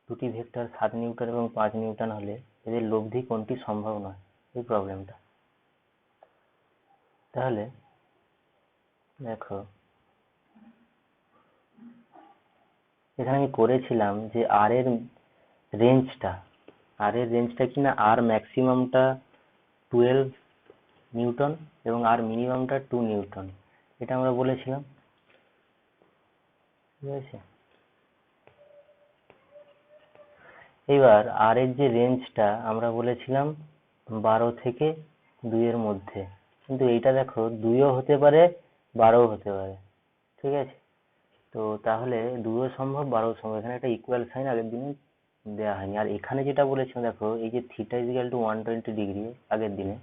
দুটি vector 7 Newton এবং 5 Newton হলে এদের লব্ধি কোনটি সম্ভব নয়, এই প্রবলেমটা। তাহলে দেখো এখানে আমি করেছিলাম যে আর এর রেঞ্জটা কিনা আর ম্যাক্সিমামটা 12 নিউটন এবং আর মিনিমামটা 2 নিউটন, এটা আমরা বলেছিলাম, ঠিক আছে। এবার আর এর যে রেঞ্জটা আমরা বলেছিলাম 12 থেকে 2 এর মধ্যে, কিন্তু এইটা দেখো 2ও হতে পারে 12ও হতে পারে, ঠিক আছে। তো তাহলে 2ও সম্ভব 12ও সম্ভব, এখানে একটা ইকুয়াল সাইন আগের দিনে দেওয়া হয়নি। আর এখানে যেটা বলেছিলাম দেখো, এই যে থিটা ইজিক্যাল টু 120 ডিগ্রি আগের দিনে,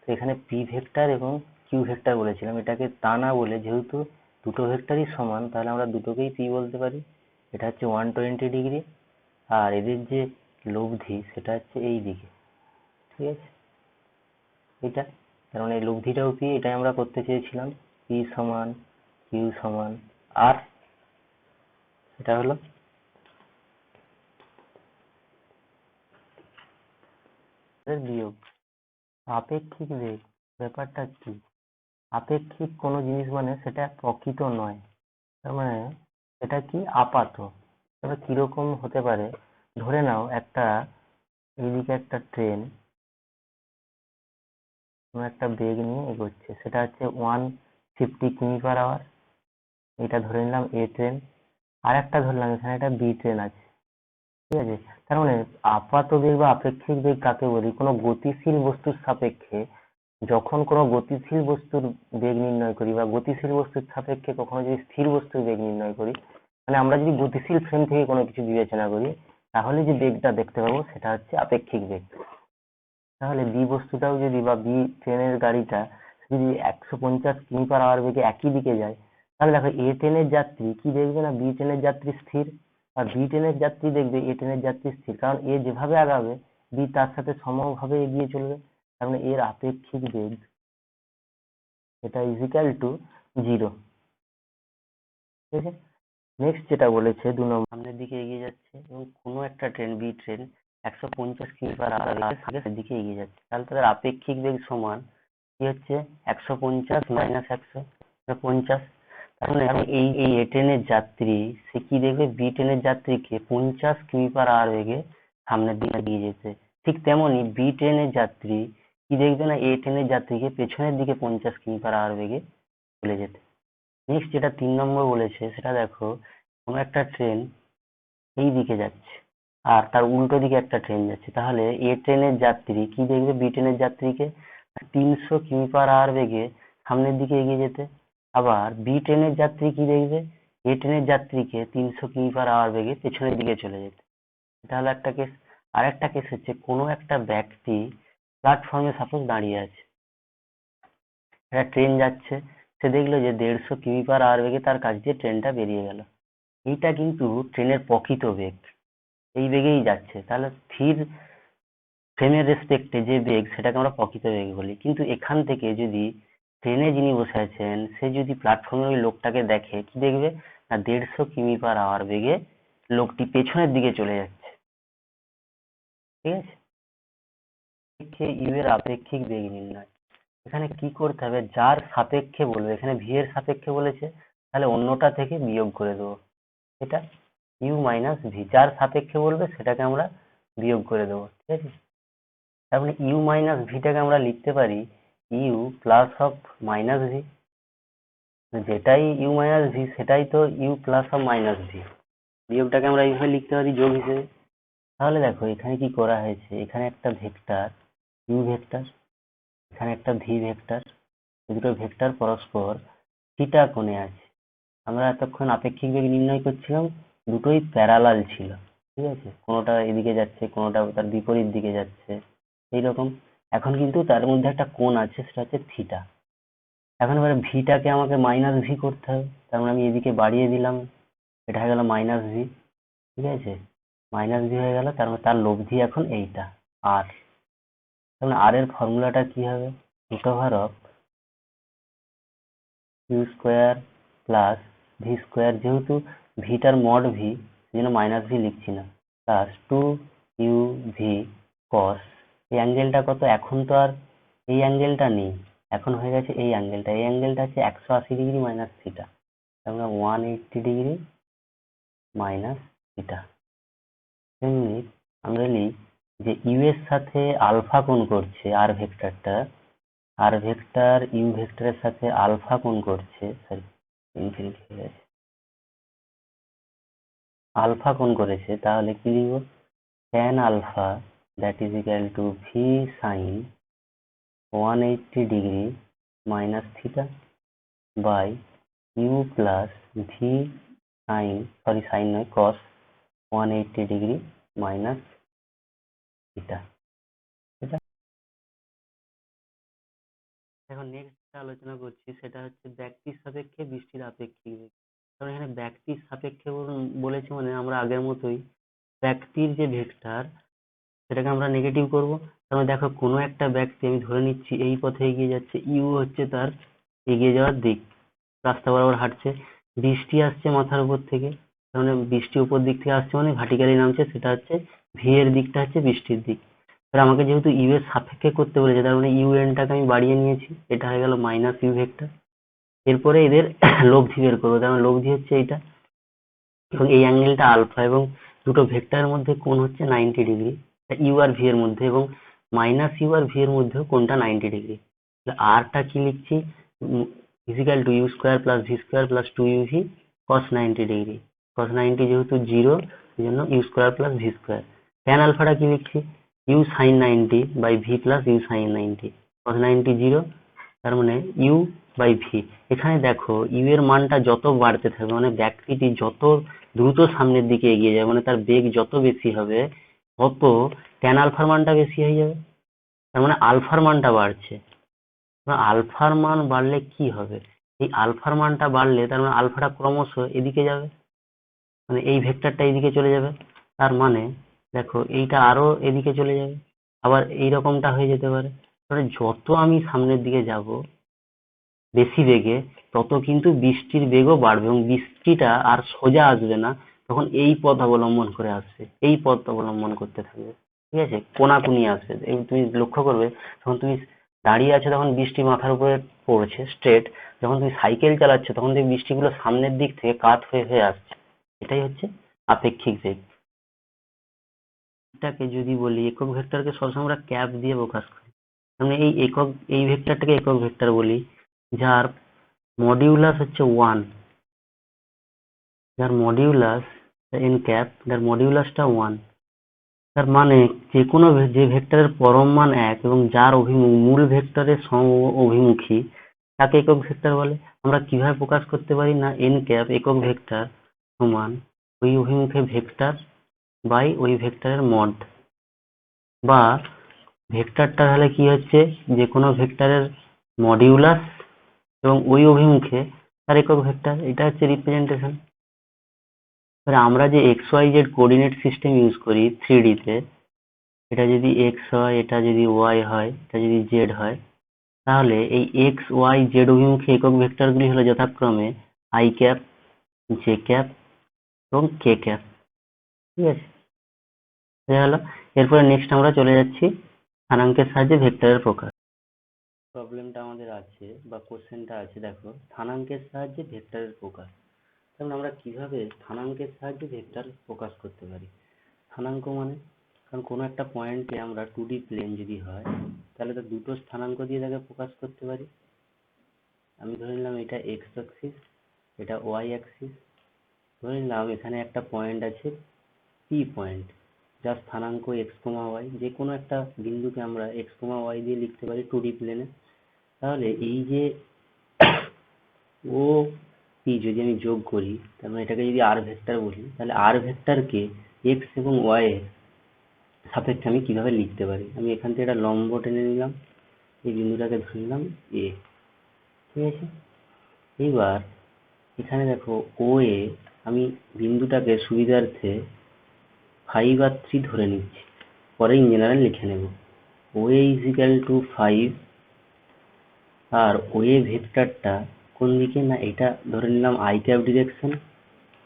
তো এখানে পি ভেক্টর এবং কিউ ভেক্টর বলেছিলাম, এটাকে তা না বলে যেহেতু দুটো ভেক্টরই সমান, তাহলে আমরা দুটোকেই পি বলতে পারি। এটা হচ্ছে 120 ডিগ্রি, আর এদের যে লব্ধি সেটা হচ্ছে এই দিকে, ঠিক আছে। এটা কারণ এই লব্ধিটাও পি, এটাই আমরা করতে চেয়েছিলাম। পি সমান কিউ সমান আর, এটা হলো বিয়োগ। আপেক্ষিক বেগ ব্যাপারটা কি? আপেক্ষিক কোনো জিনিস মানে সেটা প্রকৃত নয়, তার মানে এটা কি আপাত। তবে কিরকম হতে পারে, ধরে নাও একটা এইদিকে একটা ট্রেন কোনো একটা বেগ নিয়ে এগোচ্ছে, সেটা হচ্ছে 150 কিমি পার আওয়ার, এটা ধরে নিলাম এ ট্রেন। আর একটা ধরলাম এখানে একটা বি ট্রেন আছে, ঠিক আছে। তার মানে আপাত বেগ বা আপেক্ষিক বেগ কাকে বলি? কোনো গতিশীল বস্তুর সাপেক্ষে যখন কোনো গতিশীল বস্তুর বেগ নির্ণয় করি, বা গতিশীল বস্তুর সাপেক্ষে কখনো যদি স্থির বস্তুর বেগ নির্ণয় করি, মানে আমরা যদি গতিশীল ফ্রেম থেকে কোনো কিছু বিবেচনা করি, তাহলে যে বেগটা দেখতে পাবো সেটা হচ্ছে আপেক্ষিক বেগ। তাহলে বি বস্তুটাও যদি, বা বি ট্রেনের গাড়িটা যদি 150 কিমি পার আওয়ার বেগে একই দিকে যায়, তাহলে দেখো এ ট্রেনের যাত্রী কি দেখবে না বি ট্রেনের যাত্রী স্থির, আর বি ট্রেনের যাত্রী দেখবে এ ট্রেনের যাত্রী স্থির, কারণ এ যেভাবে আগাবে বি তার সাথে সমভাবে এগিয়ে চলবে। তার মানে এর আপেক্ষিক বেগ এটা ইজিক্যাল টু 0, ঠিক আছে। নেক্সট যেটা বলেছে 2 নম্বর, সামনের দিকে এগিয়ে যাচ্ছে এবং কোনো একটা ট্রেন বি ট্রেন 150 কিমি পার আওয়ার সামনের দিকে এগিয়ে যাচ্ছে, তাহলে তাদের আপেক্ষিক বেগ সমান কি হচ্ছে 150 মাইনাস 150। তার মানে এই এই এ ট্রেনের যাত্রী সে কি দেখবে বি ট্রেনের যাত্রীকে 50 কিমি পার আওয়ার বেগে সামনের দিকে এগিয়ে যেতে। ঠিক তেমনি বি ট্রেনের যাত্রী কি দেখবে না এ ট্রেনের যাত্রীকে পেছনের দিকে 50 কিমি পার আওয়ার বেগে চলে যেতে। নেক্সট যেটা 3 নম্বর বলেছে সেটা দেখো, কোনো একটা ট্রেন এই দিকে যাচ্ছে আর তার উল্টো দিকে একটা ট্রেন যাচ্ছে, তাহলে এ ট্রেনের যাত্রী কি দেখবে বি ট্রেনের যাত্রীকে 300 কিমি পার আওয়ার বেগে সামনের দিকে এগিয়ে যেতে। আবার বি ট্রেনের যাত্রী কি দেখবে এ ট্রেনের যাত্রীকে 300 কিমি পার আওয়ার বেগে পেছনের দিকে চলে যেতে। এটা হলো একটা কেস। আর একটা কেস হচ্ছে কোনো একটা ব্যক্তি প্ল্যাটফর্মে সাপোজ দাঁড়িয়ে আছে, একটা ট্রেন যাচ্ছে, সে দেখলো যে 150 কিমি পার আওয়ার বেগে তার কাছ দিয়ে ট্রেনটা বেরিয়ে গেল। এইটা কিন্তু ট্রেনের প্রকৃত বেগ, এই বেগেই যাচ্ছে, তাহলে স্থির ফ্রেমের রেসপেক্টে যে বেগ সেটাকে আমরা প্রকৃত বেগ বলি। কিন্তু এখান থেকে যদি ট্রেনে যিনি বসে আছেন সে যদি প্ল্যাটফর্মে ওই লোকটাকে দেখে, কি দেখবে না 150 কিমি পার আওয়ার বেগে লোকটি পেছনের দিকে চলে যাচ্ছে, ঠিক আছে। ইউ এর আপেক্ষিক বেগ নির্ণয়, এখানে কি করতে হবে, যার সাপেক্ষে বলবে, এখানে ভি এর সাপেক্ষে বলেছে, তাহলে অন্যটা থেকে বিয়োগ করে দেবো, এটা ইউ মাইনাস ভি, যার সাপেক্ষে বলবে সেটাকে আমরা বিয়োগ করে দেবো, ঠিক আছে। তার মানে ইউ মাইনাস ভিটাকে আমরা লিখতে পারি U plus of minus V, যেটাই ইউ মাইনাস ভি সেটাই তো U plus of minus V, বিয়োগটাকে আমরা এইভাবে লিখতে পারি যোগ হিসেবে। তাহলে দেখো এখানে কি করা হয়েছে, এখানে একটা ভেক্টর ইউ ভেক্টর, এখানে একটা ভি ভেক্টর, দুটো ভেক্টর পরস্পর থিটা কোণে আছে। আমরা এতক্ষণ আপেক্ষিক বেগ নির্ণয় করছিলাম, দুটোই প্যারালাল ছিল, ঠিক আছে, কোনোটা এদিকে যাচ্ছে কোনোটা তার বিপরীত দিকে যাচ্ছে, এইরকম। এখন কিন্তু তার মধ্যে একটা কোণ আছে, সেটা হচ্ছে থিটা। এখন এবারে ভিটাকে আমাকে মাইনাস ভি করতে হবে, তার মানে আমি এদিকে বাড়িয়ে দিলাম, এটা হয়ে গেল মাইনাস ভি, ঠিক আছে, মাইনাস ভি হয়ে গেল, তার মানে তার লব্ধি এখন এইটা আর। তার মানে আর এর ফর্মুলাটা কি হবে, root over of u square plus V square, যেহেতু ভিটার মড ভি সেই জন্য মাইনাস ভি লিখছি না, প্লাস 2uv cos, এই অ্যাঙ্গেলটা কত? এখন তো আর এই অ্যাঙ্গেলটা নেই, এখন হয়ে গেছে এই অ্যাঙ্গেলটা। এই অ্যাঙ্গেলটা হচ্ছে 180° মাইনাস থিটা, তাহলে 180° মাইনাস থিটা। তেমনি আমরা লিখ যে ইউ এর সাথে আলফা কোণ করছে, আর ভেক্টরটা, আর ভেক্টর ইউ ভেক্টরের সাথে আলফা কোণ করছে, সরি ইনফিনিটি হয়ে গেছে, আলফা কোণ করেছে, তাহলে কি লিখব? tan alpha that is equal to v sine 180° minus theta by u plus v sine, sorry sine নয় কস 180° মাইনাস থিটা। এখন নেক্সট যেটা আলোচনা করছি সেটা হচ্ছে ব্যক্তির সাপেক্ষে বৃষ্টির আপেক্ষিক বেগ। কারণ এখানে ব্যক্তির সাপেক্ষে বলেছে মানে আমরা আগের মতোই ব্যক্তির যে ভেক্টর সেটাকে আমরা নেগেটিভ করব। তাহলে দেখো কোনো একটা ব্যক্তি আমি ধরে নিচ্ছি এই পথে এগিয়ে যাচ্ছে, ইউ হচ্ছে তার এগিয়ে যাওয়ার দিক, রাস্তা বরাবর হাঁটছে, বৃষ্টি আসছে মাথার উপর থেকে, তার মানে বৃষ্টি উপর দিক থেকে আসছে মানে ভার্টিক্যালি নামছে, সেটা হচ্ছে ভি এর দিকটা হচ্ছে বৃষ্টির দিক। এবার আমাকে যেহেতু ইউ এর সাপেক্ষে করতে বলেছে তার মানে ইউ এনটাকে আমি বাড়িয়ে নিয়েছি, এটা হয়ে গেল মাইনাস ইউ ভেক্টর। এরপরে এদের লব্ধি বের করবো, তার মানে লব্ধি হচ্ছে এইটা, এবং এই অ্যাঙ্গেলটা আলফা, এবং দুটো ভেক্টরের মধ্যে কোণ হচ্ছে 90°, ইউ আর ভি এর মধ্যে, এবং মাইনাস ইউ আর ভি এর মধ্যেও কোণটা 90°। আরটা কি লিখছি? Is equal to U square plus V square plus 2uv cos 90°। cos 90 যেহেতু জিরো, এই জন্য U square plus V square. Tan আলফাটা কি লিখছি? U sine 90 by V plus U sine 90। cos 90 জিরো, তার মানে ইউ বাই ভি। এখানে দেখো ইউ এর মানটা যত বাড়তে থাকবে মানে ব্যক্তিটি যত দ্রুত সামনের দিকে এগিয়ে যাবে, মানে তার বেগ যত বেশি হবে তত ট্যান আলফার মানটা বেশি হয়ে যাবে, তার মানে আলফার মানটা বাড়ছে। আলফার মান বাড়লে কি হবে? এই আলফার মানটা বাড়লে তার মানে আলফাটা ক্রমশ এদিকে যাবে, মানে এই ভেক্টরটা এদিকে চলে যাবে, তার মানে দেখো এইটা আরো এদিকে চলে যাবে, আবার এইরকমটা হয়ে যেতে পারে। মানে যত আমি সামনের দিকে যাব বেশি বেগে তত কিন্তু বৃষ্টির বেগও বাড়বে, এবং বৃষ্টিটা আর সোজা আসবে না, তখন এই পথ অবলম্বন করে আসবে, এই পথ অবলম্বন করতে থাকবে, ঠিক আছে, কোনাকুনি আসবে। এই তুমি লক্ষ্য করবে যখন তুমি দাঁড়িয়ে আছো তখন বৃষ্টি মাথার উপরে পড়ছে স্ট্রেট, যখন তুমি সাইকেল চালাচ্ছ তখন দেখবে বৃষ্টিগুলো সামনের দিক থেকে কাত হয়ে হয়ে আসছে। এটাই হচ্ছে আপেক্ষিক বেগ। এটাকে যদি বলি একক ভেক্টরকে সবসময় আমরা ক্যাপ দিয়ে প্রকাশ করি, মানে এই ভেক্টরটাকে একক ভেক্টর বলি, যার মডিউলাস হচ্ছে 1, যার মডিউলাস এন ক্যাপ, যার মডিউলাসটা 1, তার মানে যে কোনো যে ভেক্টরের পরম মান 1 এবং যার মূল ভেক্টরের অভিমুখী তাকে একক ভেক্টর বলে। আমরা কিভাবে প্রকাশ করতে পারি না, এন ক্যাপ একক ভেক্টর সমান ওই অভিমুখে ভেক্টর বাই ওই ভেক্টরের মড, বা ভেক্টরটা তাহলে কি হচ্ছে যে কোনো ভেক্টরের মডিউলাস এবং ওই অভিমুখে তার একক ভেক্টর, এটা হচ্ছে রিপ্রেজেন্টেশন। এবার আমরা যে x y z coordinate system use করি 3D তে, এটা যদি এক্স হয়, এটা যদি ওয়াই হয়, এটা যদি জেড হয়, তাহলে এই এক্স ওয়াই জেড অভিমুখে একক ভেক্টরগুলি হলো যথাক্রমে আই ক্যাপ, জে ক্যাপ এবং কে ক্যাপ, ঠিক আছে, বোঝা গেল। এরপরে নেক্সট আমরা চলে যাচ্ছি স্থানাঙ্কের সাহায্যে ভেক্টরের প্রকাশ। প্রবলেমটা আমাদের আছে বা কোশ্চেনটা আছে, দেখো স্থানাঙ্কের সাহায্যে ভেক্টরের প্রকাশ। তাহলে আমরা কিভাবে স্থানাঙ্কের সাহায্যে ভেক্টর প্রকাশ করতে পারি? স্থানাঙ্ক মানে, কারণ কোনো একটা পয়েন্টে আমরা 2D প্লেন যদি হয় তাহলে তো দুটো স্থানাঙ্ক দিয়ে তাকে প্রকাশ করতে পারি। আমি ধরে নিলাম এটা এক্স অ্যাক্সিস, এটা ওয়াই অ্যাক্সিস, ধরে নিলাম এখানে একটা পয়েন্ট আছে পি পয়েন্ট, যার স্থানাঙ্ক এক্স কমা ওয়াই, যে কোনো একটা বিন্দুকে আমরা এক্স কমা ওয়াই দিয়ে লিখতে পারি 2D প্লেনে। তাহলে এই যে ও পি যদি আমি যোগ করি, তার মানে এটাকে যদি আর ভেক্টর বলি, তাহলে আর ভেক্টরকে এক্স এবং ওয়াই এর সাপেক্ষে আমি কিভাবে লিখতে পারি? আমি এখান থেকে একটা লম্ব টেনে নিলাম, এই বিন্দুটাকে ধরে নিলাম এ, ঠিক আছে। এইবার এখানে দেখো ও এ আমি বিন্দুটাকে সুবিধার্থে 5 আর 3 ধরে নিচ্ছি, পরে ইন জেনারেল লিখে নেব। ও এ ইজ ইকুয়াল টু 5, আর ও এ ভেক্টরটা কোন দিকে, না এটা ধরে নিলাম আই ক্যাপ ডিরেকশন,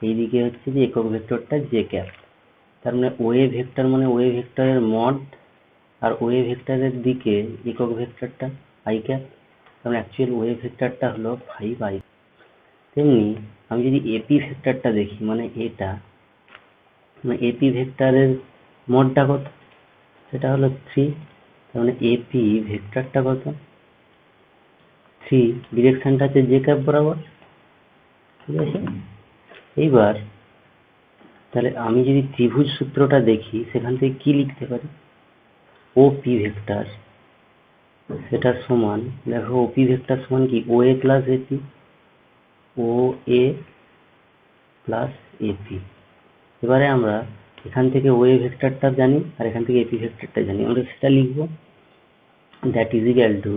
এইদিকে হচ্ছে যে একক ভেক্টরটা জে ক্যাপ, তার মানে ওয়ে ভেক্টর মানে ওয়ে ভেক্টরের মড, আর ওয়ে ভেক্টরের দিকে একক ভেক্টরটা আই ক্যাপ, কারণ অ্যাকচুয়াল ওয়ে ভেক্টরটা হলো 5i। তেমনি আমি যদি এপি ভেক্টরটা দেখি, মানে এটা, মানে এপি ভেক্টরের মডটা কত, সেটা হলো 3, তার মানে এপি ভেক্টরটা কত 3, ডিরেকশনটা হচ্ছে জে ক্যাপ বরাবর, ঠিক আছে। এইবার তাহলে আমি যদি ত্রিভুজ সূত্রটা দেখি, সেখান থেকে কি লিখতে পারি, ওপি ভেক্টর, সেটা সমান, দেখো ওপি ভেক্টর সমান কি, ও এ প্লাস এপি, ও এ প্লাস এপি। এবারে আমরা এখান থেকে ওয়ে ভেক্টরটা জানি আর এখান থেকে এপি ভেক্টরটা জানি, আমরা সেটা লিখবো, that is equal two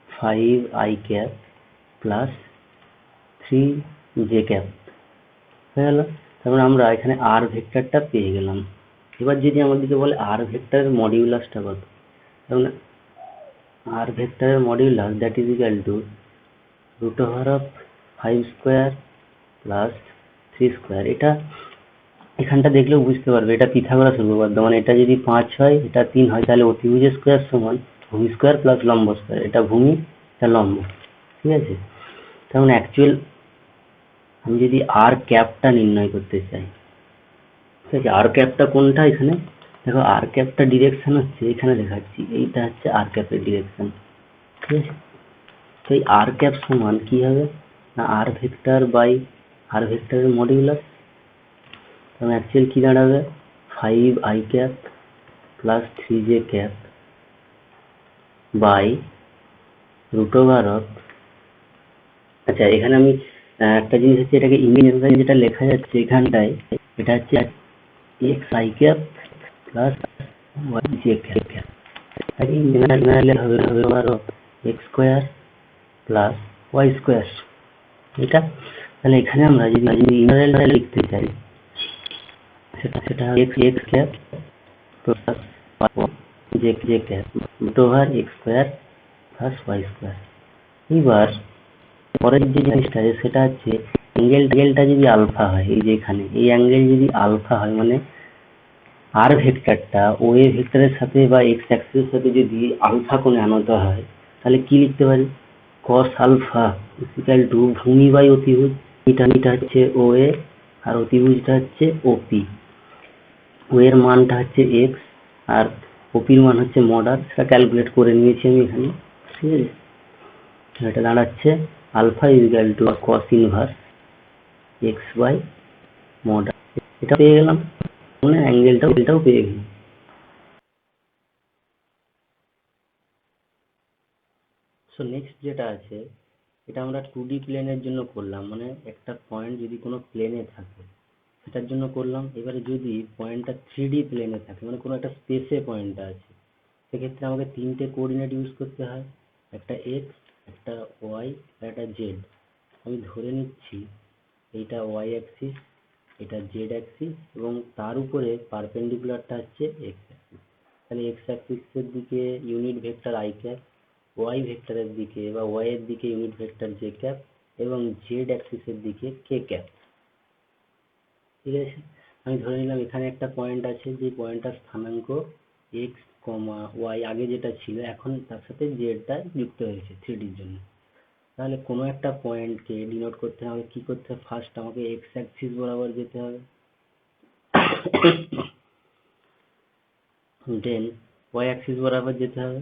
5i cap plus 3j cap, হয়ে গেল। তারপরে আমরা এখানে আর ভেক্টরটা পেয়ে গেলাম। এবার যদি আমাদেরকে বলে আর ভেক্টরের মডিউলাসটা কত, তাহলে আর ভেক্টরের modulus that is equal two √5 square plus 3 square. এটা এখানটা দেখলেও বুঝতে পারবে, এটা পিথাগোরাস উপপাদ্য, মানে এটা যদি 5 হয়, এটা 3 হয়, তাহলে অতিভুজের স্কোয়ার সমান ভূমি স্কোয়ার প্লাস লম্ব স্কোয়ার। এটা ভূমি, এটা লম্ব, ঠিক আছে। তার মানে অ্যাকচুয়াল আমি যদি আর ক্যাপটা নির্ণয় করতে চাই, ঠিক আছে, আর ক্যাপটা কোনটা, এখানে দেখো আর ক্যাপটা ডিরেকশন হচ্ছে, এখানে দেখাচ্ছি, এইটা হচ্ছে আর ক্যাপের ডিরেকশন, ঠিক আছে। তো এই আর ক্যাপ সমান কি হবে না, আর ভেক্টর বাই আর ভেক্টরের মডিউলাস, তাহলে অ্যাকচুয়াল কি দাঁড়াবে 5i cap plus 3j cap by √, আচ্ছা এখানে আমি একটা জিনিস হচ্ছে, এটাকে ইংরেজি যেটা লেখা যাচ্ছে এখানটায়, এটা হচ্ছে xi cap plus yj cap, তাই জেনারেলে হবে x square plus y square, এটা। তাহলে এখানে আমরা যদি জেনারেলটা লিখতে চাই, সেটা x cap plus j cap √x square plus y square. এবার পরের যে জিনিসটা আছে সেটা হচ্ছে অ্যাঙ্গেলটা যদি আলফা হয়, এই যে এখানে এই অ্যাঙ্গেল যদি আলফা হয়, মানে আর ভেক্টরটা ওয়ে ভেক্টরের সাথে বা এক্স অ্যাক্সিসের সাথে যদি আলফা কোণে আনত হয়, তাহলে কি লিখতে পারি, cos আলফা ইকুয়াল টু ভূমি বাই অতিভুজ, এটা হচ্ছে ওএ আর অতিভুজটা হচ্ছে ওপি। ও এর মানটা হচ্ছে এক্স আর ওপির মান হচ্ছে মড আর, সেটা ক্যালকুলেট করে নিয়েছি আমি এখানে, ঠিক আছে। এটা দাঁড়াচ্ছে alpha equal to cos inverse x by mod R, এটা পেয়ে গেলাম, মানে অ্যাঙ্গেলটাও পেয়ে গেলাম। সো নেক্সট যেটা আছে, এটা আমরা 2D প্লেনের জন্য করলাম, মানে একটা পয়েন্ট যদি কোনো প্লেনে থাকে সেটার জন্য করলাম। এবারে যদি পয়েন্টটা 3D প্লেনে থাকে, মানে কোনো একটা স্পেসে পয়েন্টটা আছে, সেক্ষেত্রে আমাকে 3টে কোঅর্ডিনেট ইউজ করতে হয়, একটা এক্স, একটা ওয়াই আর একটা জেড। আমি ধরে নিচ্ছি এইটা ওয়াই অ্যাক্সিস, এটা জেড অ্যাক্সিস, এবং তার উপরে পারপেন্ডিকুলারটা হচ্ছে এক্স অ্যাক্সিস। তাহলে এক্স অ্যাক্সিসের দিকে unit vector i cap, y ভেক্টরের দিকে বা ওয়াই এর দিকে ইউনিট ভেক্টর জে ক্যাপ, এবং জেড অ্যাক্সিসের দিকে কে ক্যাপ, ঠিক আছে। আমি ধরে নিলাম এখানে একটা পয়েন্ট আছে, যে পয়েন্টটার স্থানাঙ্ক এক্স কমা ওয়াই আগে যেটা ছিল, এখন তার সাথে জেডটা যুক্ত হয়েছে 3ডির জন্য। তাহলে কোনো একটা পয়েন্টকে ডিনোট করতে হবে, কি করতে হবে, ফার্স্ট আমাকে এক্স অ্যাক্সিস বরাবর যেতে হবে, দেন ওয়াই অ্যাক্সিস বরাবর যেতে হবে,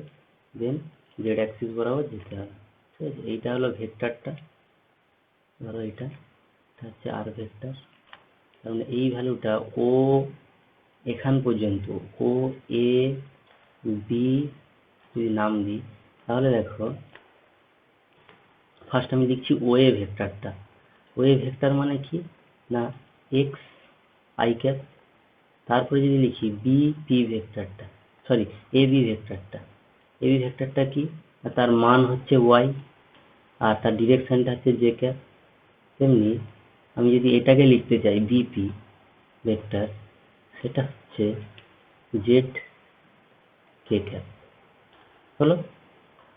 দেন জেড অ্যাক্সিস বরাবর যেতে হবে, ঠিক আছে। এইটা হলো ভেক্টরটা, ধরো এটা হচ্ছে আর ভেক্টর, তার মানে এই ভ্যালুটা ও এখান পর্যন্ত, ও এ বি যদি নাম দিই, তাহলে দেখো ফার্স্ট আমি লিখছি ওয়ে ভেক্টরটা। ওয়ে ভেক্টর মানে কি না এক্স আই ক্যাপ, তারপরে যদি লিখি B P ভেক্টরটা, sorry A B ভেক্টরটা, A B ভেক্টরটা কি, তার মান হচ্ছে ওয়াই আর তার ডিরেকশনটা হচ্ছে জে ক্যাপ। তেমনি আমি যদি এটাকে লিখতে চাই বিপি ভেক্টর, সেটা হচ্ছে জেড কে ক্যাপ, হলো।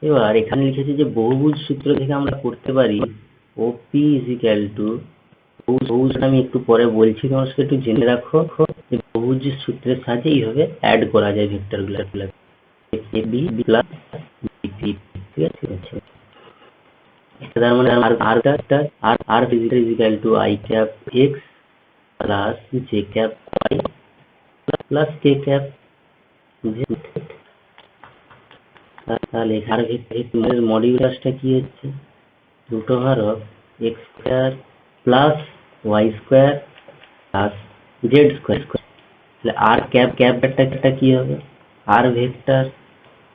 এবার এখানে লিখেছি যে বহুভুজ সূত্র থেকে আমরা করতে পারি ওপি ইজ ইকুয়াল টু, বহুভুজটা আমি একটু পরে বলছি, তোমার সাথে একটু জেনে রাখো যে বহুভুজ ত্রিভুজের সূত্রের সাহায্যে এইভাবে অ্যাড করা যায় ভেক্টরগুলো এ বি প্লাস বি, ঠিক আছে? তার মানে R is equal to I cap x plus J cap Y plus K cap Z. তাহলে আর ভেক্টরের মডিউলাসটা কি হচ্ছে? Root over of x square plus Y square plus Z square. তাহলে আর ক্যাপটা কি হবে? আর ভেক্টর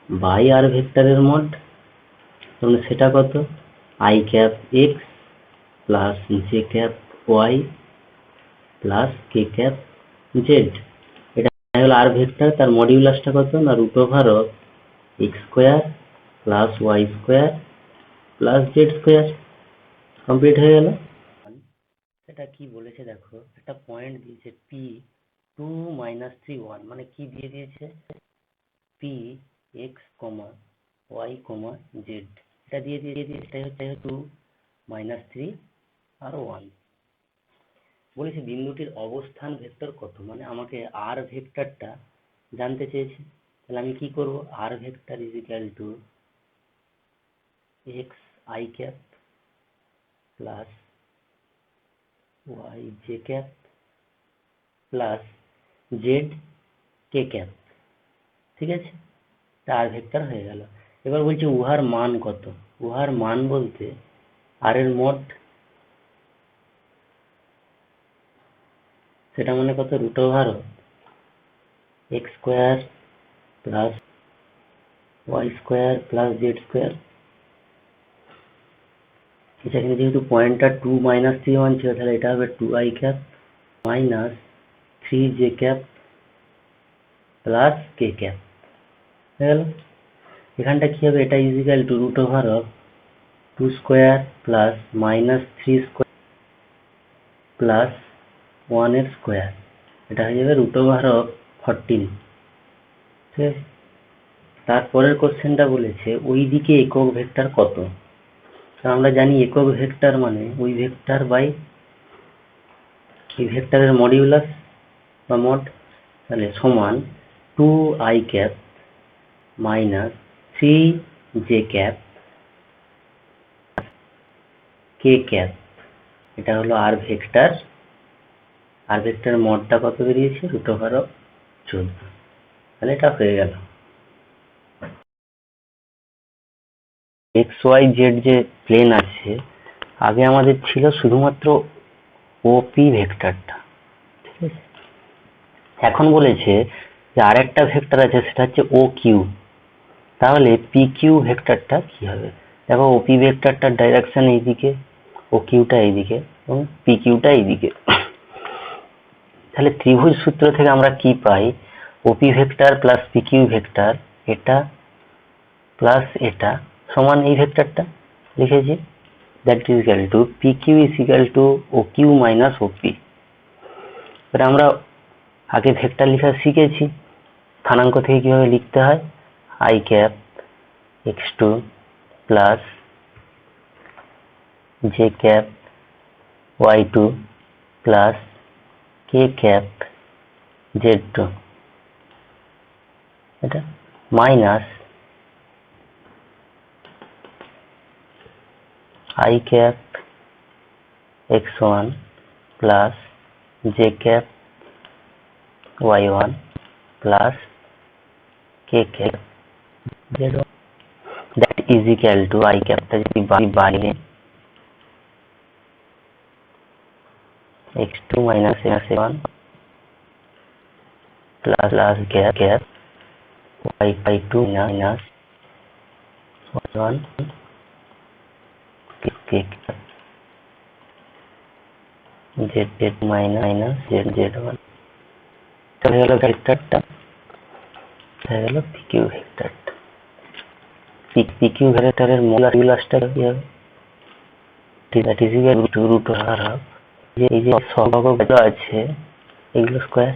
বাই আর ভেক্টরের মড, তাহলে সেটা কত? I cap x plus J cap Y plus K cap z. এটা হলো আর ভেক্টর, তার মডিউলাসটা কত না root over of x square plus Y square plus Z square. Complete হয়ে গেল। এটা কি বলেছে দেখো, একটা পয়েন্ট দিয়েছে পি 2 -3 1, মানে কি দিয়ে দিয়েছে? পি এক্স কমা ওয়াই কমা জেড, এটা দিয়ে দিয়েছে। এটা হচ্ছে 2 -3 আর 1। বলেছে বিন্দুটির অবস্থান ভেক্টর কত, মানে আমাকে আর ভেক্টরটা জানতে চেয়েছে। তাহলে আমি কি করব? R vector is equal to X I cap plus Y J cap plus Z K cap, ঠিক আছে? আর ভেক্টর হয়ে গেল। এবার বলছে উহার মান কত? উহার মান বলতে আর এর মড, সেটা মানে কত? Root over x square plus Y square plus Z square. এখানে যেহেতু পয়েন্টটা 2 -3 1 ছিল, তাহলে এটা হবে 2 i cap minus 3 j cap plus K cap হয়ে গেল। এখানটা কি হবে? এটা is equal to root over of 2 square plus minus 3 square plus 1 এর স্কোয়ার, এটা হয়ে যাবে রুট ওভার অফ 14, ঠিক আছে? তারপরের কোশ্চেনটা বলেছে ওই দিকে একক ভেক্টর কত। তো আমরা জানি একক ভেক্টর মানে ওই ভেক্টর বাই এই ভেক্টরের মডিউলাস বা মড, তাহলে সমান 2 i cap minus 3 j cap k cap, এটা হলো আর ভেক্টর। আর ভেক্টরের মডটা কত বেরিয়েছে? Root over of 14। তাহলে এটা হয়ে গেল। এক্স ওয়াই জেড যে প্লেন আছে, আগে আমাদের ছিল শুধুমাত্র ওপি ভেক্টরটা, ঠিক আছে? এখন বলেছে যে আরেকটা ভেক্টর আছে, সেটা হচ্ছে ও কিউ। তাহলে পি কিউ ভেক্টরটা কি হবে? দেখো, ওপি ভেক্টরটার ডাইরেকশন এইদিকে, ও কিউটা এইদিকে এবং পি কিউটা এইদিকে। তাহলে ত্রিভুজ সূত্র থেকে আমরা কি পাই? OP vector plus P Q vector, এটা প্লাস এটা সমান এই ভেক্টরটা লিখেছি, that is equal to P Q is equal to O Q minus OP. এবার আমরা আগে ভেক্টর লেখা শিখেছি, স্থানাঙ্ক থেকে কিভাবে লিখতে হয়। I cap x2 plus J cap y2 plus K cap z2, এটা minus I cap x1 plus J cap y1 plus K cap z1, that is equal to I ক্যাপটা যদি বাইরে x2 minus x1 plus cap y2 minus y1 cap z minus z1। তাহলে হলো ভেক্টরটা, হয়ে গেল PQ ভেক্টরটা। PQ ভেক্টরের মডিউলাসটা কি হবে? That is equal to root over of এই যে সহগ আছে এগুলো square,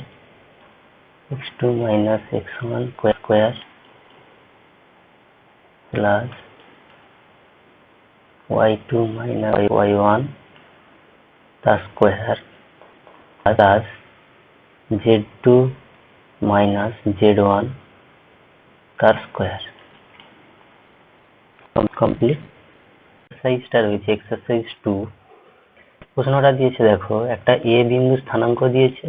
x2 minus x1 square plus y2 minus y1 তার square plus z2 minus z1 তার স্কোয়ার। কমপ্লিট। এক্সারসাইজটা রয়েছে এক্সারসাইজ 2। প্রশ্নটা দিয়েছে দেখো, একটা এ বিন্দু স্থানাঙ্ক দিয়েছে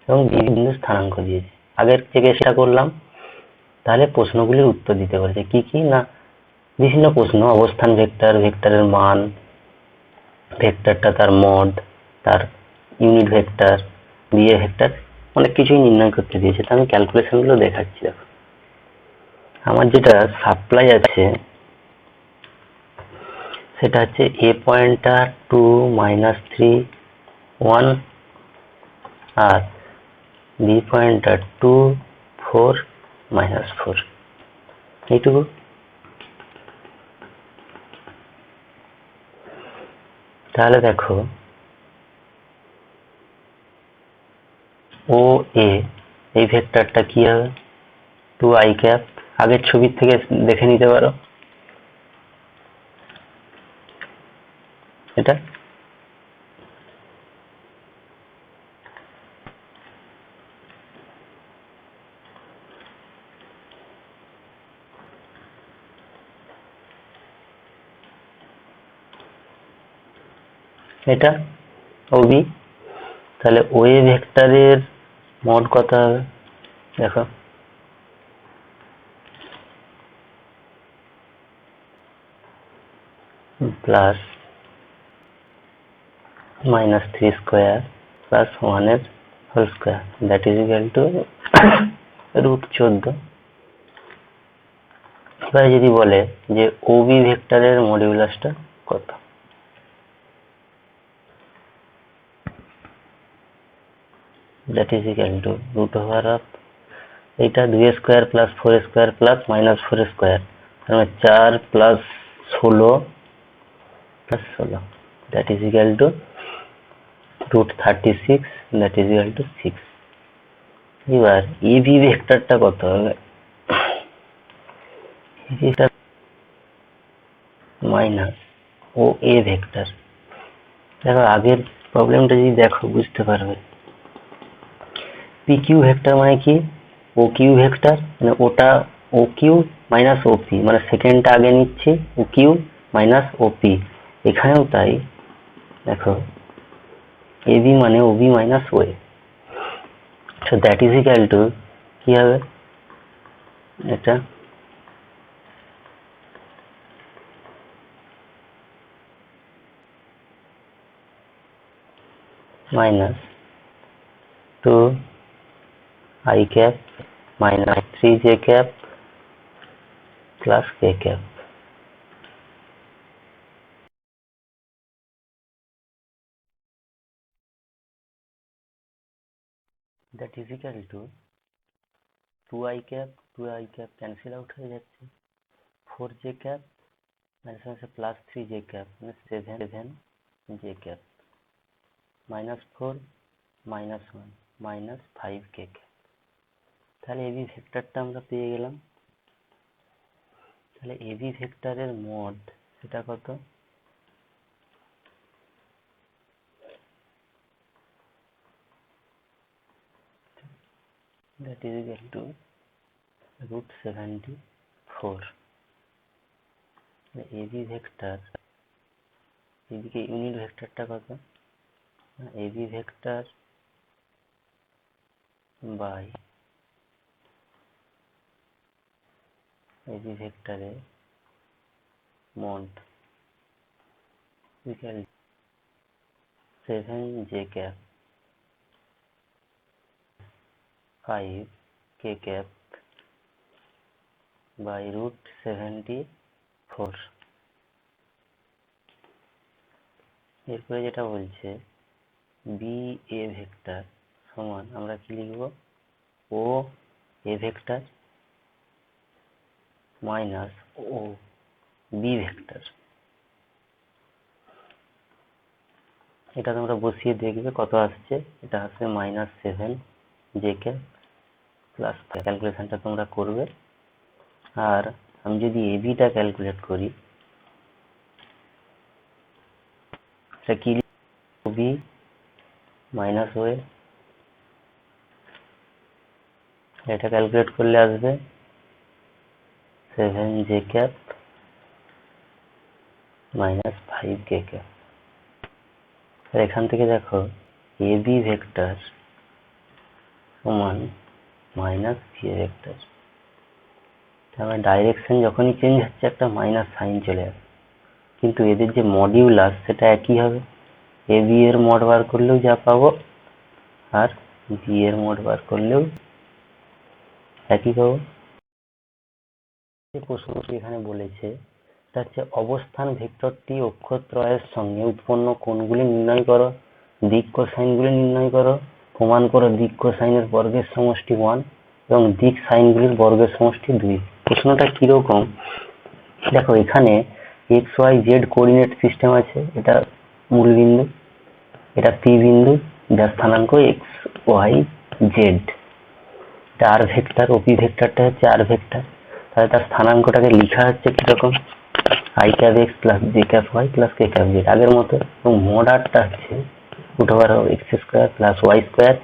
এবং বি বিন্দু স্থানাঙ্ক দিয়েছে। আগের থেকে সেটা করলাম, তাহলে প্রশ্নগুলির উত্তর দিতে বলেছে। কি কি না, বিভিন্ন প্রশ্ন, অবস্থান ভেক্টর, ভেক্টরের মান, ভেক্টরটা তার মড, তার ইউনিট ভেক্টর, বিয়ে ভেক্টর, অনেক কিছুই নির্ণয় করতে দিয়েছে। তো আমি ক্যালকুলেশন গুলো দেখাচ্ছি। দেখো, আমার যেটা সাপ্লাই আছে সেটা হচ্ছে এ পয়েন্টার 2 -3 1 আর বি পয়েন্টার 2 4 -4, এইটুকু। তাহলে দেখো, ও এ এই ভেক্টরটা কি হবে? 2i cap. আগের ছবির থেকে দেখে নিতে পারো এটা। এটা ওবি। তাহলে ও এ ভেক্টরের মড কত হবে? দেখো, প্লাস -3 স্কোয়ার প্লাস 1 এর whole square, that is equal to √14। এবার যদি বলে যে ওবি ভেক্টরের মডিউলাসটা কত, দ্যাট ইজ ইকুয়াল টু √, এইটা 2 square plus 4 square plus -4 square, মানে 4 plus 16 plus 16, that is equal two √36, that is equal two 6। এবার এবি ভেক্টরটা কত হবে? এটা মাইনাস ও এ ভেক্টর। দেখো, আগের প্রবলেমটা যদি দেখো বুঝতে পারবে। পি কিউ ভেক্টর মানে কি? ও কিউ ভেক্টর, মানে ওটা ও কিউ মাইনাস ওপি, মানে সেকেন্ডটা আগে নিচ্ছি, ও কিউ মাইনাস ওপি। এখানেও তাই। দেখো, এবি মানে OB minus O A, so that is equal to কি হবে? এটা minus 2i cap minus 3j cap plus k cap. That is equal to 2i cap cancel out হয়ে যাচ্ছে, 4j cap plus 3j cap মানে 7j cap, -4 -1 -5k cap. তাহলে AB ভেক্টরটা আমরা পেয়ে গেলাম। তাহলে এবি ভেক্টরের মড সেটা কত? That is equal to √74। AB vector, এদিকে ইউনিট ভেক্টরটা কত? এবি ভেক্টর বাই এবি ভেক্টরের mod equal 7j cap 5k cap by √74। এরপরে যেটা বলছে বি এ ভেক্টর সমান, আমরা কি লিখবো? O A vector minus O B vector. এটা তোমরা বসিয়ে দেখবে কত আসছে। এটা আসছে -7j ক্যাপ প্লাস, ক্যালকুলেশনটা তোমরা করবে। আর আমি যদি এবিটা ক্যালকুলেট করি, সেটা কি? বি মাইনাস ও এ এটা ক্যালকুলেট করলে আসবে 7j cap minus 5k cap. এখান থেকে দেখো ab ভেক্টর সমান মাইনাস va ভেক্টর। তাহলে ডাইরেকশন যখনই চেঞ্জ হচ্ছে একটা মাইনাস সাইন চলে আসে, কিন্তু এদের যে মডিউলাস সেটা একই হবে। ab এর মড বার করলেও যা পাবো আর b এর মড বার করলেও একই পাবো। যে প্রশ্নটি এখানে বলেছে সেটা হচ্ছে অবস্থান ভেক্টরটি অক্ষরত্রয়ের সঙ্গে উৎপন্ন কোণগুলি নির্ণয় করো, দিক কোসাইনগুলি নির্ণয় করো, প্রমাণ করো দিক কোসাইনের বর্গের সমষ্টি 1 এবং দিক সাইনগুলির বর্গের সমষ্টি 2। প্রশ্নটা কিরকম দেখো, এখানে x y z coordinate system আছে, এটা মূল বিন্দু, এটা p বিন্দু যার স্থানাঙ্ক x y z, এটা r ভেক্টর, OP ভেক্টরটা হচ্ছে r ভেক্টর। তাহলে তার স্থানাঙ্কটাকে লেখা হচ্ছে কিরকম, i cap x plus j cap y plus k cap z আগের মতো, এবং মড আরটা হচ্ছে root over x square plus y square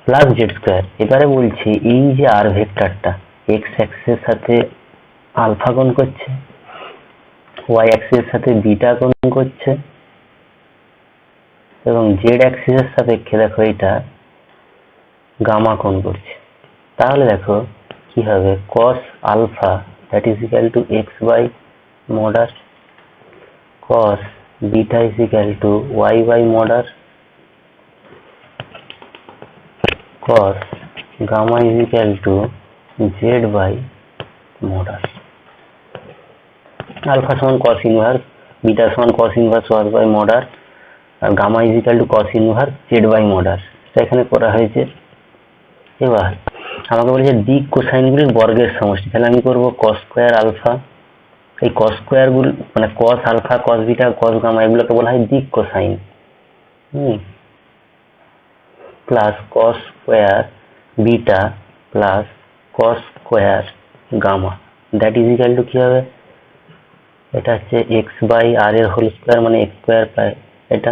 plus z square. এবারে বলছি এই যে r ভেক্টরটা x অ্যাক্সিসের সাথে আলফা কোণ করছে, y অ্যাক্সিসের সাথে বিটা কোণ করছে এবং z অ্যাক্সিসের সাপেক্ষে দেখো এটা গামা কোণ করছে। তাহলে দেখো কি হবে, cos alpha that is equal to x by mod r, cos beta is equal to y by mod r, cos gamma is equal to z by mod r। Alpha সমান cos ইনভার্স, বিটা সমান cos inverse y by mod r, আর gamma is equal to cos inverse z by mod r। এটা এখানে করা হয়েছে। এবার আমাকে বলেছে দিক কোসাইনগুলির বর্গের সমষ্টি, তাহলে আমি করব cos স্কয়ার আলফা। এই cos স্কয়ার গুলো মানে cos alpha, cos beta, cos gamma এগুলোকে বলা হয় দিক cosine. Plus cos square beta plus cos square gamma that is equal to কি হবে, এটা হচ্ছে x বাই r এর হোল স্কয়ার মানে x স্কয়ার পাই এটা,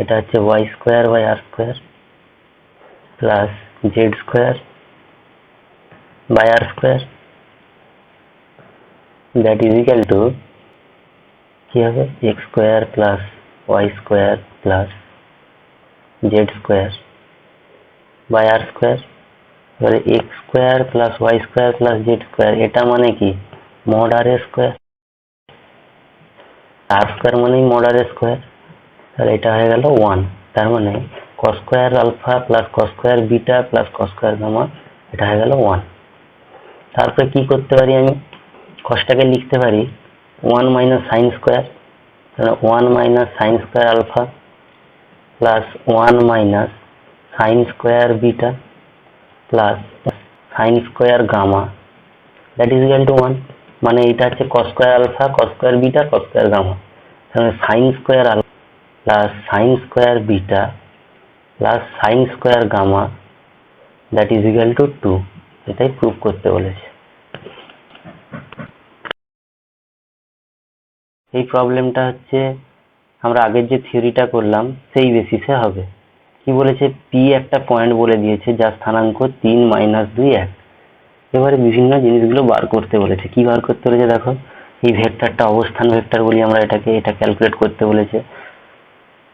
এটা হচ্ছে y square by r square plus z square by r square that is equal to কি হবে x square plus y square plus z square by r square। এবারে x square plus y square plus z square এটা মানে কি mod r square, r square মানেই mod r square, তাহলে এটা হয়ে গেল 1। তার মানে cos square alpha plus cos square beta plus cos square gamma এটা হয়ে গেল 1। তারপরে কি করতে পারি, আমি cosটাকে লিখতে পারি 1 মাইনাস সাইন স্কয়ার, তাহলে 1 minus sine square alpha plus 1 minus sine square beta plus sine square gamma that is equal to 1। মানে এটা হচ্ছে cos square alpha, cos square beta, cos square gamma, তাহলে sine square alpha plus sine square beta plus sine square gamma that is equal to 2। এটাই proof করতে বলেছে। এই প্রবলেমটা হচ্ছে আমরা আগের যে থিওরিটা করলাম সেই বেসিসে হবে। কি বলেছে, পি একটা পয়েন্ট বলে দিয়েছে যার স্থানাঙ্ক 3 মাইনাস 2 1। এবারে বিভিন্ন জিনিসগুলো বার করতে বলেছে। কি বার করতে বলেছে দেখো, এই ভেক্টরটা অবস্থান ভেক্টর বলি আমরা এটাকে, এটা ক্যালকুলেট করতে বলেছে।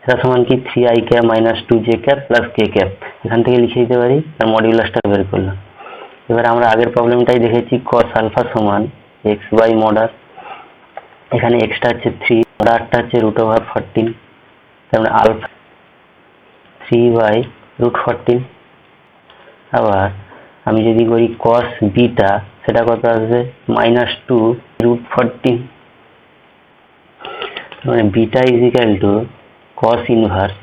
সেটা সমান কি 3i cap minus 2j cap plus k cap, এখান থেকে লিখে দিতে পারি, তার মডিউলাসটা বের করলাম। এবার আমরা আগের প্রবলেমটাই দেখেছি cos আলফা সমান x বাই mod r, এখানে x টা হচ্ছে 3, mod r টা হচ্ছে রুট ওভার 14, তার মানে আলফা 3 বাই রুট 14। আবার আমি যদি করি cos বিটা, সেটা কত আসবে মাইনাস 2 রুট 14, মানে beta is equal to cos inverse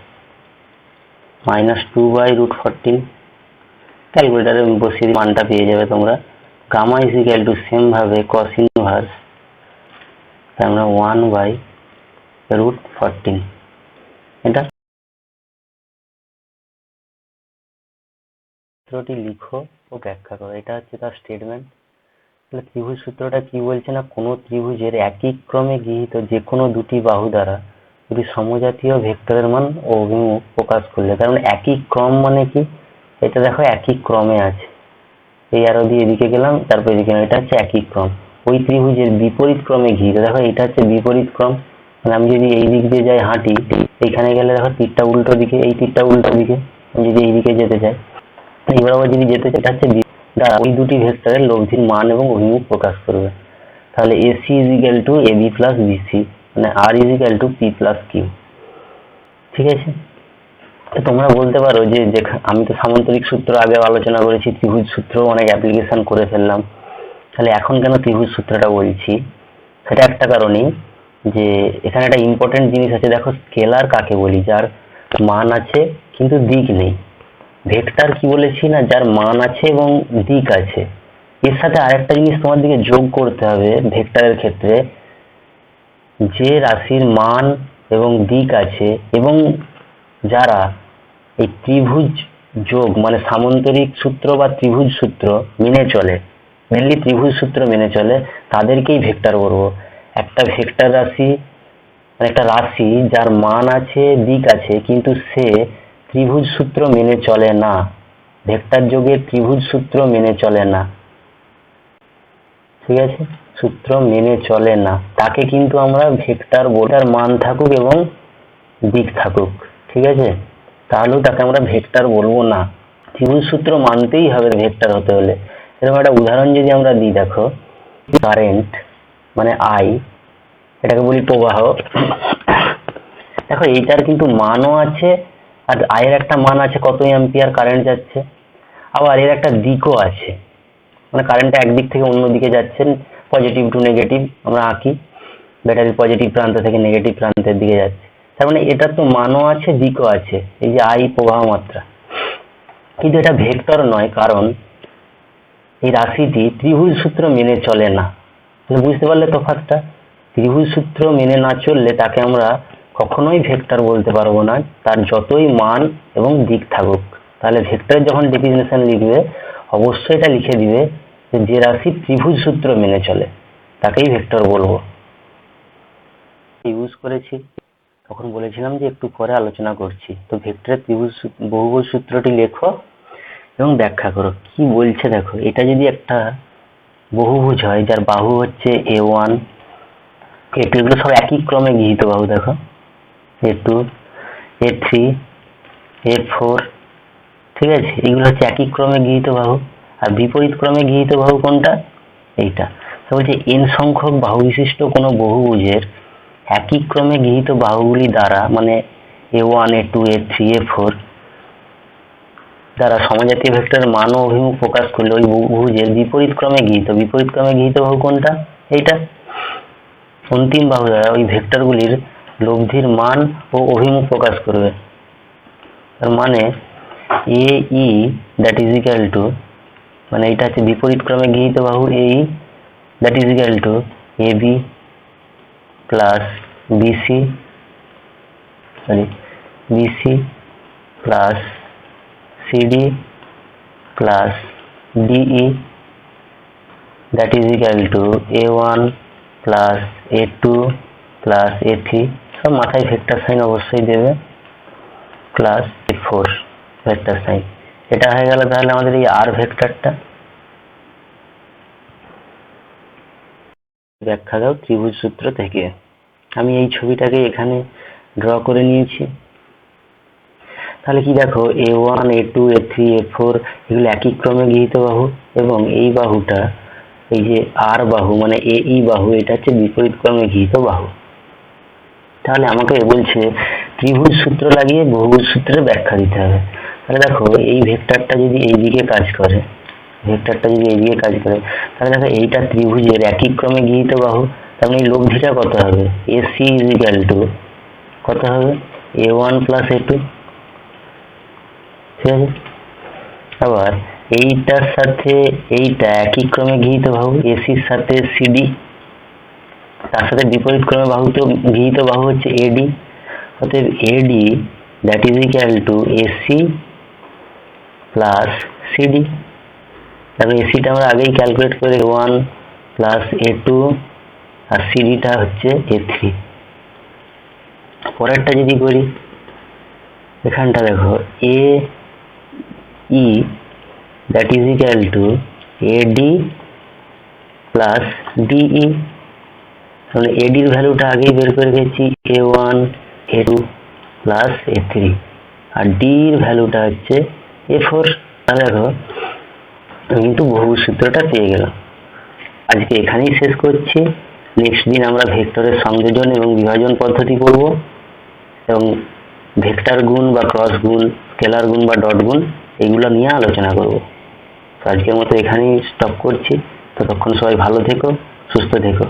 minus 2 by root 14। ক্যালকুলেটারে বসিয়ে মানটা পেয়ে যাবে তোমরা। Gamma is equal to same ভাবে cos ইনভার্স, তার মানে 1 বাই রুট 14। এটা সূত্রটি লিখো ও ব্যাখ্যা করো, এটা হচ্ছে তার স্টেটমেন্ট। তাহলে ত্রিভুজ সূত্রটা কি বলছে না, কোনো ত্রিভুজের একই ক্রমে গৃহীত যে কোনো দুটি বাহু দ্বারা দুটি সমজাতীয় ভেক্টরের মান ও অভিমুখ প্রকাশ করলে, কারণ একই ক্রম মানে কি, এটা দেখো একই ক্রমে আছে, এই অ্যারো দিয়ে এদিকে গেলাম, তারপর এদিকে গেলাম, এটা হচ্ছে একই ক্রম। ওই ত্রিভুজের বিপরীত ক্রমে ঘিরে, দেখো এটা হচ্ছে বিপরীত ক্রম, মানে আমি যদি এই দিক দিয়ে যাই হাঁটি, এইখানে গেলে দেখো তীরটা উল্টো দিকে, এই তীরটা উল্টো দিকে, আমি যদি এইদিকে যেতে চাই, এবার আবার যদি যেতে চাই, এটা হচ্ছে দ্বারা ওই দুটি ভেক্টরের লব্ধির মান এবং অভিমুখ প্রকাশ করবে। তাহলে AC is equal two AB plus BC, মানে R is equal two P plus Q। ঠিক আছে, তো তোমরা বলতে পারো যে আমি তো সামান্তরিক সূত্র আগে আলোচনা করেছি, ত্রিভুজ সূত্র অনেক অ্যাপ্লিকেশন করে ফেললাম, তাহলে এখন কেন ত্রিভুজ সূত্রটা বলছি? সেটা একটা কারণই, যে এখানে একটা ইম্পর্টেন্ট জিনিস আছে। দেখো স্কেলার কাকে বলি? যার মান আছে কিন্তু দিক নেই। ভেক্টর কি বলেছি না, যার মান আছে এবং দিক আছে। এর সাথে আরেকটা জিনিস তোমার দিকে যোগ করতে হবে ভেক্টরের ক্ষেত্রে, যে রাশির মান এবং দিক আছে এবং যারা এই ত্রিভুজ যোগ মানে সামান্তরিক সূত্র বা ত্রিভুজ সূত্র মেনে চলে, মেনলি ত্রিভুজ সূত্র মেনে চলে, তাদেরকেই ভেক্টর বলবো। একটা ভেক্টর রাশি মানে একটা রাশি যার মান আছে দিক আছে কিন্তু সে ত্রিভুজ সূত্র মেনে চলে না, ভেক্টর যোগের ত্রিভুজ সূত্র মেনে চলে না, ঠিক আছে, সূত্র মেনে চলে না, তাকে কিন্তু আমরা ভেক্টর বলবো। মান থাকুক এবং দিক থাকুক, ঠিক আছে, তাহলেও তাকে আমরা ভেক্টর বলবো না, ত্রিভুজ সূত্র মানতেই হবে ভেক্টর হতে হলে। এরকম একটা উদাহরণ যদি আমরা দিই, দেখো কারেন্ট মানে I, এটাকে বলি প্রবাহ। দেখো এইটার কিন্তু মানও আছে, আর I এর একটা মান আছে কত অ্যাম্পিয়ার কারেন্ট যাচ্ছে, আবার এর একটা দিকও আছে, মানে কারেন্টটা একদিক থেকে অন্য দিকে যাচ্ছে, পজিটিভ টু নেগেটিভ আমরা আঁকি, ব্যাটারির পজিটিভ প্রান্ত থেকে নেগেটিভ প্রান্তের দিকে যাচ্ছে, তার মানে এটার তো মানও আছে দিকও আছে, এই যে I প্রবাহ মাত্রা। কিন্তু এটা ভেক্টর নয়, কারণ এই রাশিটি ত্রিভুজ সূত্র মেনে চলে না। বুঝতে পারলে তফাৎটা? ত্রিভুজ সূত্র মেনে না চললে তাকে আমরা কখনোই ভেক্টর বলতে পারবো না, তার যতই মান এবং দিক থাকুক। তাহলে ভেক্টরের যখন ডেফিনিশন লিখবে অবশ্যই এটা লিখে দিবে যে রাশি ত্রিভুজ সূত্র মেনে চলে তাকেই ভেক্টর বলবো। ইউজ করেছি, তখন বলেছিলাম যে একটু পরে আলোচনা করছি। তো ভেক্টরের ত্রিভুজ বহুভুজ সূত্রটি লেখো এবং ব্যাখ্যা করো। কি বলছে দেখো, এটা যদি একটা বহুভুজ হয় যার বাহু হচ্ছে A1, A2, এগুলো সব একই ক্রমে গৃহীত বাহু, দেখো A2, A3, A4, ঠিক আছে, এগুলো হচ্ছে একই ক্রমে গৃহীত বাহু। আর বিপরীত ক্রমে গৃহীত বাহু কোনটা? এইটা। তো বলছে n সংখ্যক বাহু বিশিষ্ট কোনো বহুভুজের একই ক্রমে গৃহীত বাহুগুলি দ্বারা, মানে A1, A2, A3, A4 দ্বারা সমজাতীয় ভেক্টরের মান ও অভিমুখ প্রকাশ করলে ওই বহুভুজের বিপরীত ক্রমে গৃহীত বাহু কোনটা? এইটা। অন্তিম বাহু দ্বারা ওই ভেক্টরগুলির লব্ধির মান ও অভিমুখ প্রকাশ করবে। তার মানে AE that is equal two, মানে এটা হচ্ছে বিপরীত ক্রমে গৃহীত বাহু AE that is equal two AB plus BC plus CD plus DE that is equal to A1 plus A2 plus A3, সব মাথায় ভেক্টর সাইন অবশ্যই দেবে, প্লাস A4 ভেক্টর সাইন। এটা হয়ে গেল তাহলে আমাদের এই R ভেক্টরটা। ব্যাখ্যা দাও ত্রিভুজ সূত্র থেকে। আমি এই ছবিটাকে এখানে ড্র করে নিয়েছি। তাহলে কি দেখো A1, A2, A3, A4 এগুলো একই ক্রমে গৃহীত বাহু, এবং এই বাহুটা এই যে R বাহু মানে AE বাহু, এটা হচ্ছে বিপরীত ক্রমে গৃহীত বাহু। তাহলে আমাকে বলছে ত্রিভুজ সূত্র লাগিয়ে বহুভুজ সূত্রের ব্যাখ্যা দিতে হবে। তাহলে দেখো এই ভেক্টরটা যদি এইদিকে কাজ করে, তাহলে দেখো এইটা ত্রিভুজের একই ক্রমে গৃহীত বাহু, তার মানে এই লব্ধিটা কত হবে? AC ইজ ইকুয়াল টু কত হবে? A1 প্লাস A2, ঠিক আছে। আবার এইটার সাথে এইটা একই ক্রমে গৃহীত বাহু, AC এর সাথে CD, তার সাথে বিপরীত ক্রমে গৃহীত বাহু হচ্ছে AD, অতএব AD that is equal two AC plus CD। তাহলে ACটা আমরা আগেই ক্যালকুলেট করে 1 প্লাস A2 আর CDটা হচ্ছে A3। পরেরটা যদি করি, এখানটা দেখো AE that is equal to AD plus DE. তাহলে এডির ভ্যালুটা আগেই বের করে গেছি, A1 A2 প্লাস A3, আর ডি এর ভ্যালুটা হচ্ছে A4। দেখো কিন্তু বহুভুজ সূত্রটা পেয়ে গেলাম। আজকে এখানেই শেষ করছি। নেক্সট দিন আমরা ভেক্টরের সংযোজন এবং বিভাজন পদ্ধতি পড়ব এবং ভেক্টর গুণ বা ক্রস গুণ, স্কেলার গুণ বা ডট গুণ, এগুলো নিয়ে আলোচনা করব। তো আজকের মতো এখানেই স্টপ করছি। ততক্ষণ সবাই ভালো থেকো, সুস্থ থেকো।